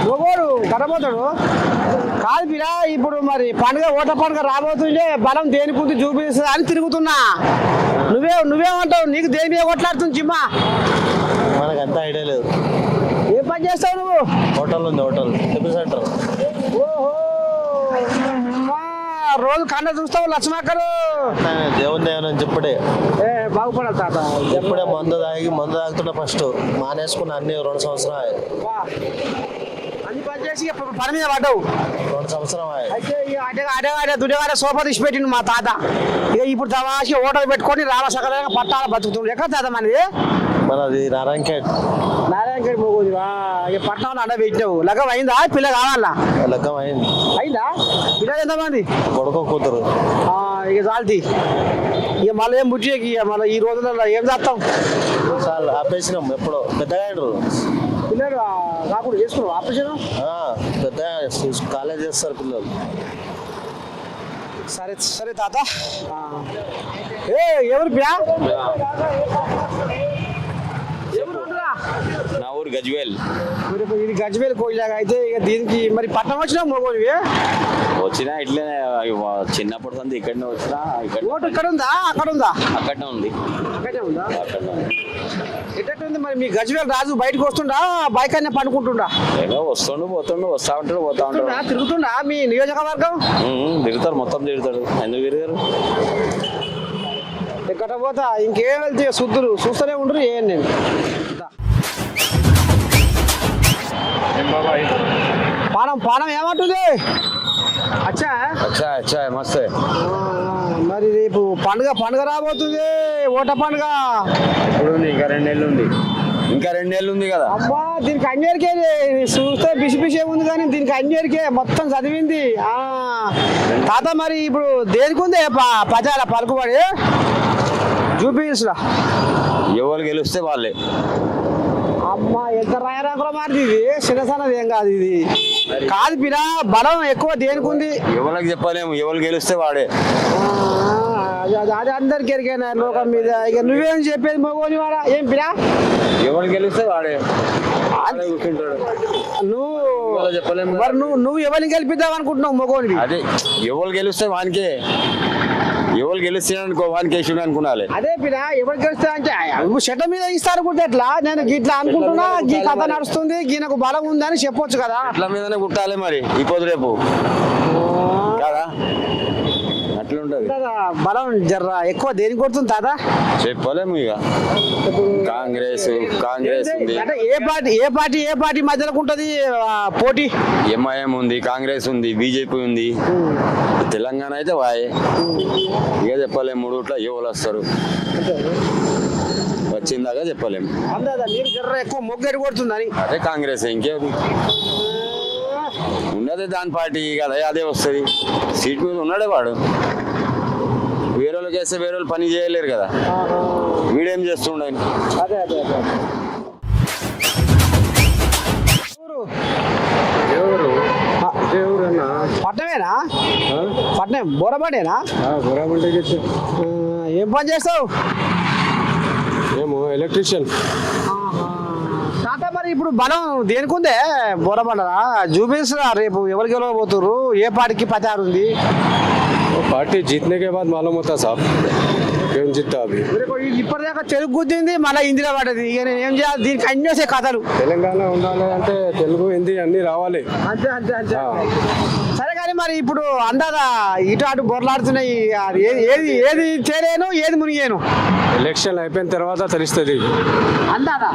మగోడు కట్టబోతాడు కాదు బిరా. ఇప్పుడు మరి ఓట పండుగ రాబోతుంటే బలం దేనికి చూపిస్తుంది అని తిరుగుతున్నా. నువ్వేమంటావు? నీకు దేని మీద కొట్లాడుతుంది జిమ్మా? మనకు అంత ఐడియా లేదు. ఏం పని చేస్తావు నువ్వు? హోటల్ ఉంది, హోటల్ టిఫిన్ సెంటర్. ఓహో, రోజు కండ చూస్తావు లక్ష్మాకరు. దేవుని అని చెప్పుడే బాగుపడాలి తాత. ఎప్పుడే మందు తాగుతున్నా. ఫస్ట్ మానేసుకున్న అన్ని 2 సంవత్సరాలు అన్ని పని చేసి పని మీద పడ్డావు. 2 సంవత్సరం అయితే దుడివాడ సోఫా తీసి పెట్టిండు మా తాత. ఇక ఇప్పుడు తమాషి హోటల్ పెట్టుకొని రామసకలంగా పట్టాల బతుకుతుండు. ఎక్కడ తాత మనది నారాయణఖేడ్ మోగోది. ఇక పట్టణంలో అండ పెట్టినావు. లగ్గం అయిందా? పిల్ల కావాలా? లగ్గం అయిందా? పిల్లలు ఎంతమంది? కొడుకు కూతురు. ఇక చాలుది. ఇక మళ్ళీ ఏం బుద్ధి. ఇక మళ్ళీ ఈ రోజులలో ఏం చేస్తాం? చాలు ఆపేసినాం. ఎప్పుడో పెద్దగా పిల్లలు రాకుండా చేసుకున్నావు ఆపరేషన్? పెద్ద కాలేజ్ చేస్తారు పిల్లలు. సరే సరే తాత. ఎవరు ప్యా? నా ఊరు గజ్వేల్. ఇది గజ్వేల్ కోయిలాగా. అయితే ఇక దీనికి మరి పట్టణం వచ్చినా మోగోనివి? వచ్చినా ఇట్లనే చిన్నప్పుడు సంది ఇక్కడనే వచ్చినా. ఓటు ఇక్కడ ఉందా అక్కడ ఉందా? అక్కడనే ఉంది. అక్కడే ఉందా? అక్కడనే ఉంది. ఎట్టుంది మరి మీ గజ్వేల్ రాజు? బయటకు వస్తుండా బైక్ అనే పండుకుంటుండా? ఏదో వస్తుండు పోతుండు, వస్తా ఉంటాడు పోతా ఉంటాడు. తిరుగుతుండా మీ నియోజకవర్గం? తిరుగుతారు, మొత్తం తిరుగుతాడు. ఎందుకు తిరిగారు? ఎక్కడ పోతా ఇంకేం వెళ్తే శుద్ధులు చూస్తూనే ఉండరు. ఏం నేను పానం ఏమంటుంది? అచ్చా అచ్చా అచ్చా మస్తే. మరి రేపు పండుగ రాబోతుంది. ఓట పండుగ ఇప్పుడు ఇంకా 2 నెలలు ఉంది. ఇంకా 2 నెలలు ఉంది కదా. అబ్బా, దీనికి అన్నేరికే చూస్తే బిసి ఏముంది కానీ దీనికి అన్నేరికే మొత్తం చదివింది. తాత మరి ఇప్పుడు దేనికి ఉంది ప్రజల పలుకుబడి? చూపిస్తా. ఎవరు గెలిస్తే వాళ్ళే. అమ్మా, ఎంత రాయరాకుల మారింది ఇది. చిన్నసన్నది ఏం కాదు ఇది. కాదు పిరా, బలం ఎక్కువ దేనికి ఉంది? ఎవరికి చెప్పలేము. ఎవరు గెలిస్తే వాడే. అది అందరికి ఎరికైనా లోకం మీద. ఇక నువ్వేం చెప్పేది మగోని వాడా? ఏం పిరా? ఎవరు గెలిస్తే వాడే కూర్చుంటాడు. నువ్వు ఎవరిని గెలిపిద్దాం అనుకుంటున్నావు మగోని? అదే ఎవరు గెలిస్తే వానికే. ఎవరు గెలుస్తానుకో వానికి వేసుడు అనుకున్నాలి. అదే పిరా, ఎవరు గెలుస్తా అంటే చెట్ట మీద ఇస్తారు కూడా. ఎట్లా నేను ఇట్లా అనుకుంటున్నా, ఈ కథ నడుస్తుంది, ఈయనకు బలం ఉందని చెప్పొచ్చు కదా. అట్లా మీదనే కుట్టాలి మరి ఈ పొద్దు రేపు కదా. అట్లుంటది. బలం జర్ర ఎక్కువ దేనికి కొడుతుంది తాత? చెప్పలేము. ఇక కాంగ్రెస్ ఉంది. అంటే ఏ పార్టీ మధ్యలో ఉంటది పోటీ? ఎంఐఎం ఉంది, కాంగ్రెస్ ఉంది, బీజేపీ ఉంది. తెలంగాణ అయితే వాయే. ఇక చెప్పలేము. 3 ఇట్లా ఎవరు వస్తారు వచ్చిందాకా చెప్పలేము. ఎక్కువ మొగ్గడి కొడుతుందని. అదే కాంగ్రెస్. ఇంకేది ఉన్నదే దాని పార్టీ కదా, అదే వస్తుంది. సీట్ మీద ఉన్నాడే వాడు. వేరే వాళ్ళకి వేస్తే వేరే వాళ్ళు పని చేయలేరు కదా. వీడేం చేస్తుండని. అదే అదే అదే. పట్నమేనా? పట్నం బోరబండేనా? బోరబండే. ఏం పని చేస్తావు? మేము ఎలక్ట్రీషియన్. తాత మరి ఇప్పుడు బలం దేనికి ఉందే బోరబండరా? చూపిస్తున్నా రేపు ఎవరికి గెలవబోతున్నారు, ఏ పార్టీకి ప్రచారం ఉంది? पार्टी जीतने के बाद मालूम होता साहब कौन जीतता अभी. ఇప్పటిదాకా తెలుగు గుద్దింది, మళ్ళీ హిందీలో పడ్డది. ఇక నేను ఏం చేయాలి? దీనికి అన్నీ వస్తాయి కథలు. తెలంగాణ ఉండాలి అంటే తెలుగు హిందీ అన్ని రావాలి. అంతే అంతే అంతే. సరే కానీ మరి ఇప్పుడు అందాదా ఇటు అటు బొరలాడుతున్నాయి. ఏది ఏది చేరేను, ఏది మునిగేను? ఎలక్షన్ అయిపోయిన తర్వాత తెలుస్తుంది. అందాదా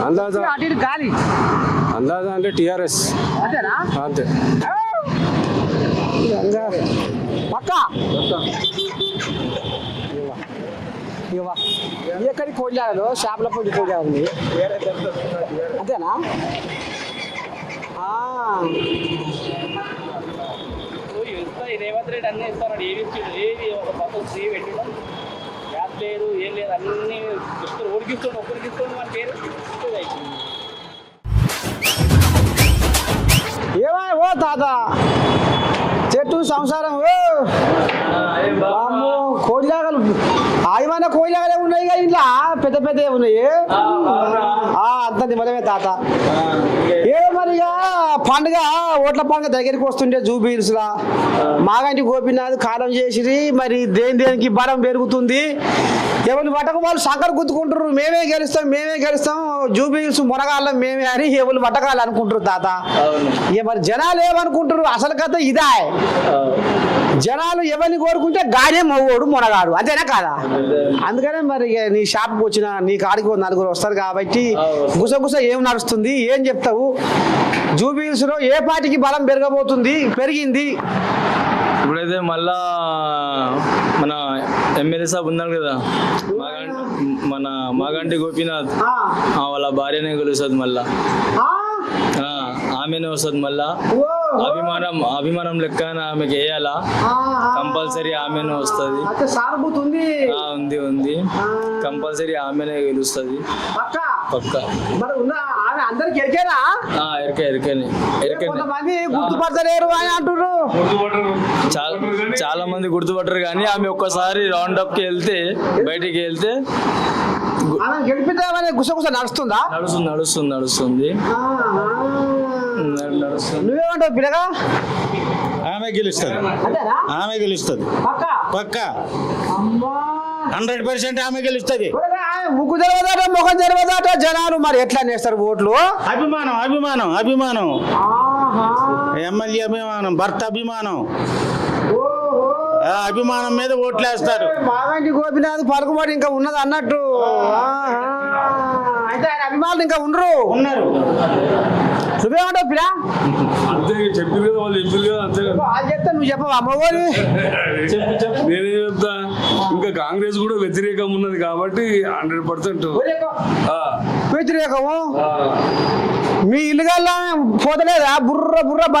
అందాజా అటు ఇటు గాలి. అందాజా అంటే టీఆర్ఎస్. అంతేనా? అంతే. పక్క ఎక్కడి కోడిలాడలో షాపుల పొడి కోడి అంతేనా? రేవంత్ రెడ్డి అన్నీ ఇస్తాడు. ఏది ఇచ్చాడు? ఏది ఒక బస్సు ఫ్రీ పెట్టడం గ్యాస్ లేదు, ఏం లేదు, అన్నీ ఇస్తారు. ఓడికిస్తాడు, ఒక్కరికి ఇస్తాడు. మన పేరు ఏమా ఓ తాత చెట్టు సంసారం కోడిలాగలు ఏమైనా కోయిలగానే ఉన్నాయి కదా ఇంట్లో పెద్ద పెద్ద ఉన్నాయి అంత నిమ్మలమే తాత ఏదో మరిగా పండుగ ఓట్ల పండుగ దగ్గరికి వస్తుంటే జూబిల్స్ లా మాగంటి గోపీనాథ్ కాలం చేసిరి మరి దేనికి బలం పెరుగుతుంది ఎవరిని పట్టక వాళ్ళు సంకర గుర్తుకుంటారు మేమే గెలుస్తాం జూబిల్స్ మునగాళ్ళం మేమే అని ఎవరు పట్టకాలు అనుకుంటారు తాత ఇక మరి జనాలు ఏమనుకుంటారు అసలు కథ ఇదా జనాలు ఎవరిని కోరుకుంటే గానే మవ్వోడు మునగాడు అంతేనా కాదా అందుకనే మరి నీ షాప్కి వచ్చిన నీ కాడికి నలుగురు వస్తారు కాబట్టి గుసగుస ఏం నడుస్తుంది ఏం చెప్తావు జూబిల్స్ లో ఏ పార్టీకి బలం పెరిగింది ఇప్పుడైతే మళ్ళా మన ఎమ్మెల్యే సాబ్ ఉన్నారు కదా మన మాగంటి గోపీనాథ్ వాళ్ళ భార్యనే గెలుస్తుంది మళ్ళా ఆమెనే వస్తుంది మళ్ళా అభిమానం లెక్క ఆమెకి వేయాలా కంపల్సరీ ఆమెనే వస్తుంది ఉంది కంపల్సరీ ఆమెనే గెలుస్తుంది పక్క చాలా మంది గుర్తుపట్టరు కానీ ఆమె ఒక్కసారి రౌండ్ అప్ కి వెళ్తే బయటికి వెళ్తే గుసగుస నడుస్తుందా నడుస్తుంది నువ్వేమంటావు పిల్లగా ఆమె గెలుస్తుంది పక్క 100% ఆమె గెలుస్తుంది ముక్కు తెరవదాట ముఖం తెరవదాట జనాలు మరి ఎట్లా నేస్తారు ఓట్లు అభిమానం ఎమ్మెల్యే అభిమానం భర్త అభిమానం మీద ఓట్లు వేస్తారు మాగంటి గోపీనాథ్ పలుకుబడి ఇంకా ఉన్నది అన్నట్టు అయితే ఆయన అభిమానులు ఇంకా ఉన్నారు నువ్వేమంటావు పిల్ల అంతే చెప్పారు కదా వాళ్ళు చెప్పారు కదా అంతే వాళ్ళు చెప్తా నువ్వు చెప్పవా అమ్మగోరు నేనే చెప్తా ఇంకా కాంగ్రెస్ కూడా వ్యతిరేకం ఉన్నది కాబట్టి 100% వ్యతిరేకము మీ ఇల్లు గల్లా పోతలేదా బుర్ర